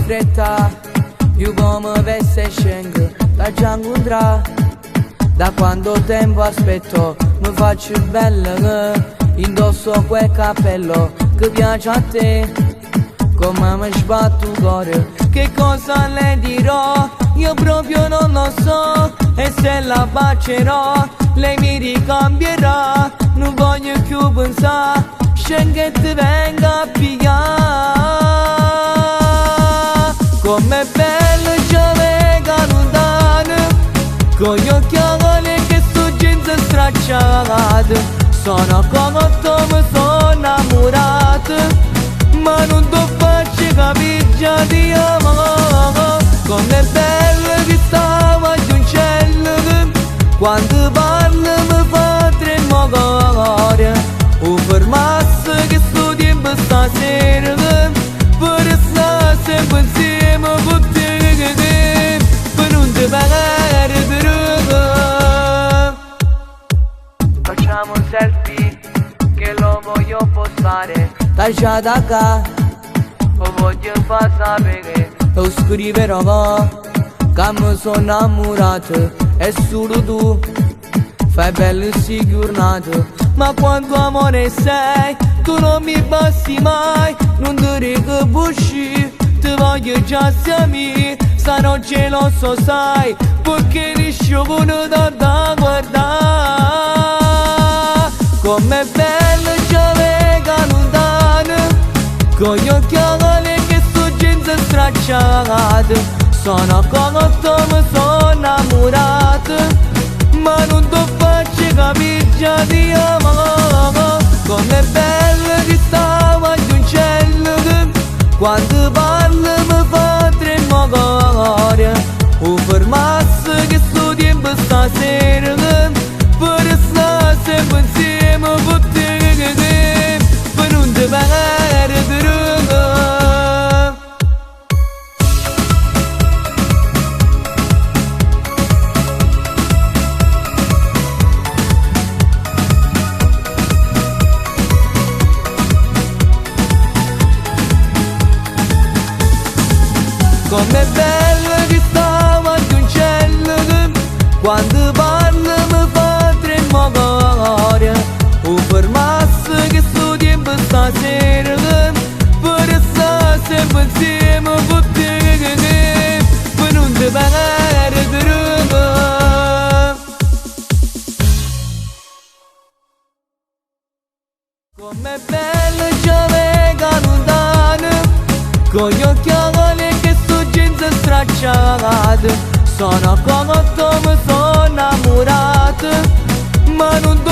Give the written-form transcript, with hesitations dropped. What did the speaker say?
fretta, io come veste scendo da già incontrà. Da quando tempo aspetto mi faccio bella, indosso quel cappello che piace a te. Come mi sbatto il cuore, che cosa le dirò? Io proprio non lo so, e se la bacerò lei mi ricambierà. Non voglio più pensare, scendo che ti venga a pigliare. Com'è bello già venga lontano, con gli occhiali che sto jeans stracciato. Sono come tu mi sono innamorato, ma non ti faccio capire già ti amo. Com'è bello che stavo agli uccelli, quando parlo mi fa tremare. O fermasse che sto tempo stasera, per stare sempre insieme con te, per non ti perdere. Facciamo un selfie, che lo voglio postare. Taglia da qua, lo voglio far sapere. Lo scriverò, che mi sono innamorato, è solo tu. Fai belle giornate, ma quanto amore sei, tu non mi basti mai. Non ti riconosci, ti voglio già siamo, sarò geloso sai, perché risciovono da guardare. Com'è bello già venga lontano, con gli occhiali che sto jeans stracciato. Sono come tu mi sono innamorato, ma non ti faccio capire già ti amo. Com'è bello che stavo agli uccelli, quando parlo mi fa tremare. O fermasse che sto tempo stasera, per stare sempre insieme con te, per non ti perdere. Com'è bello che stavo agli uccelli, quando parlo mi fa tremare. O fermasse che sto tempo stasera, per stare sempre insieme con te, per non ti perdere. Com'è bello già venga lontano, con gli occhiali che sto jeans stracciato. Sono come tu mi sono innamorato, ma non ti